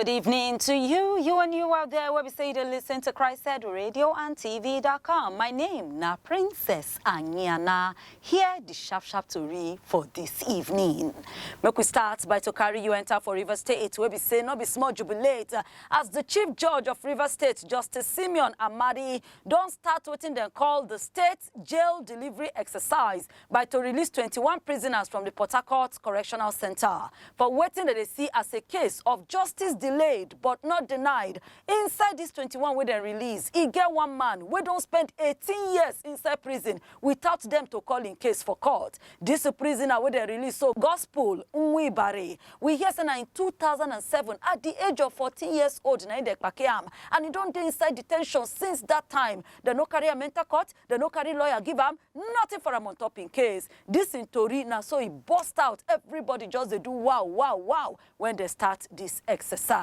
Good evening to you and you out there where we say to listen to CHRICED Radio and TV.com. My name na Princess Anyana. Here the Sharp Sharp Tori for this evening. Make we start by to carry you enter for River State where we say no be small jubilate as the Chief Judge of River State, Justice Simeon Amadi, don't start what they call the State Jail Delivery Exercise by to release 21 prisoners from the Port Harcourt Correctional Center for waiting that they see as a case of justice delayed but not denied. Inside this 21 where they release, he get one man we don't spend 18 years inside prison without them to call in case for court. This prisoner where they release, so Gospel Nwibari. We hear say in 2007 at the age of 14 years old and he don't dey inside detention since that time. They no carry a mental court, they no carry lawyer give him nothing for him on top in case. This in Tori now, so he burst out. Everybody just they do wow when they start this exercise.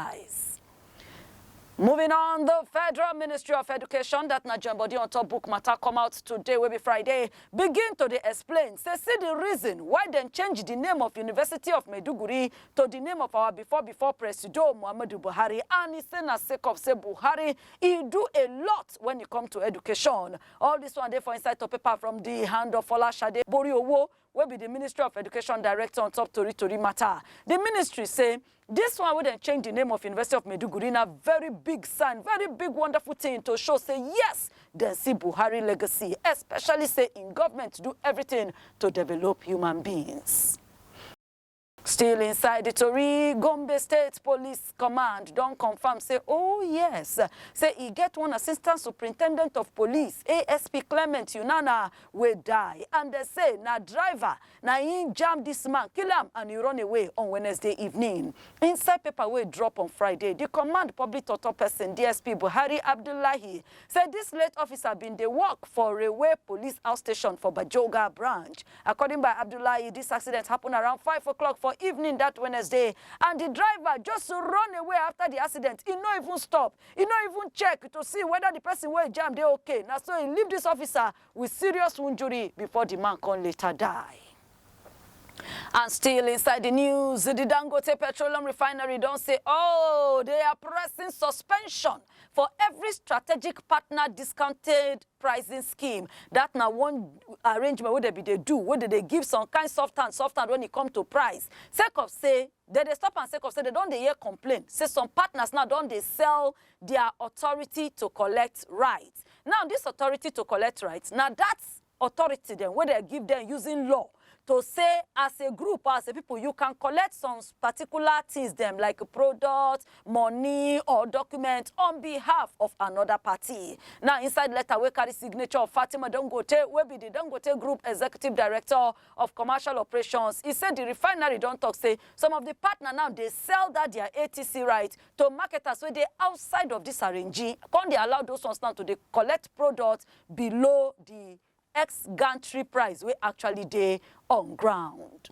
Moving on, the Federal Ministry of Education, that na join body on top book matter come out today, will be Friday, begin to dey explain, say see the reason why they change the name of University of Maiduguri to the name of our before President Muhammadu Buhari. And he say na sake of say Buhari, he do a lot when it come to education. All this one there for inside to paper from the hand of Olashade Boriowo, will be the Ministry of Education Director on top Tori matter. The ministry say this one wouldn't change the name of University of Maiduguri in a very big sign, very big wonderful thing to show say yes, they see Buhari legacy, especially say in government to do everything to develop human beings. Still inside the Tori, Gombe State Police Command don't confirm, say, oh yes, say he get one Assistant Superintendent of Police, ASP Clement Yunana, will die. And they say, na driver, na he jam this man, kill him, and he run away on Wednesday evening. Inside paper will drop on Friday. The command public total person, DSP Buhari Abdullahi, said this late officer been the work for Railway Police Outstation for Bajoga branch. According by Abdullahi, this accident happened around 5 o'clock for evening that Wednesday, and the driver just run away after the accident. He not even stop. He not even check to see whether the person will jam they okay. Now so he leave this officer with serious injury before the man can later die. And still inside the news, the Dangote Petroleum Refinery don't say, oh, they are pressing suspension for every strategic partner discounted pricing scheme. That now one arrangement where they do, whether they give some kind soft hand when it come to price. Sake of say, they stop and sake of say they don't hear complain. Say some partners now don't they sell their authority to collect rights. Now this authority to collect rights, now that's authority then where they give them using law to say as a group, as a people, you can collect some particular things them like product, money or document on behalf of another party. Now inside letter we carry signature of Fatima Dangote, will be the Dangote Group Executive Director of Commercial Operations. He said the refinery don't talk say some of the partner now they sell that their ATC right to marketers where they outside of this arrangement. Can they allow those ones now to they collect products below the ex-gantry price we actually day on ground.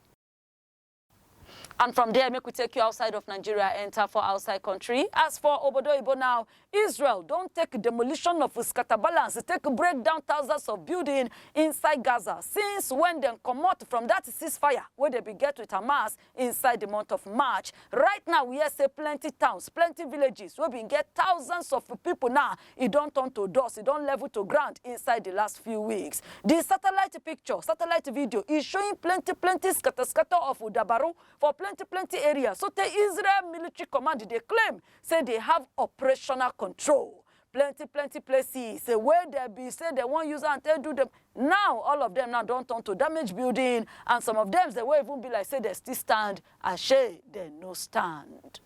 And from there, make we take you outside of Nigeria, enter for outside country. As for Obodo Ibo now, Israel don't take demolition of scatterbalance, take break down thousands of buildings inside Gaza. Since when they come out from that ceasefire, where they began with Hamas inside the month of March. Right now, we have say plenty towns, plenty villages, where we get thousands of people now. It don't turn to dust, it don't level to ground inside the last few weeks. The satellite picture, satellite video is showing plenty scatter of Udabaru for plenty areas. So the Israel military command, they claim, say they have operational control. Plenty places where they be say they won't use and they do them. Now all of them now don't turn to damaged building, and some of them they will even be like say they still stand, and say they no stand.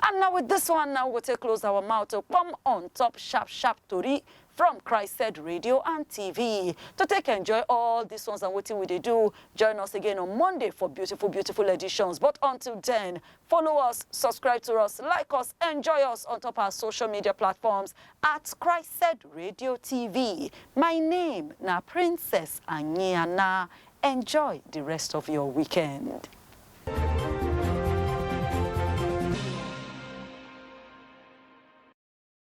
And now with this one, now we'll take close our mouth to come on top Sharp Tori from CHRICED Radio and TV. To take enjoy all these ones and what we do, join us again on Monday for beautiful editions. But until then, follow us, subscribe to us, like us, enjoy us on top our social media platforms at CHRICED Radio TV. My name na Princess Anyana. Enjoy the rest of your weekend.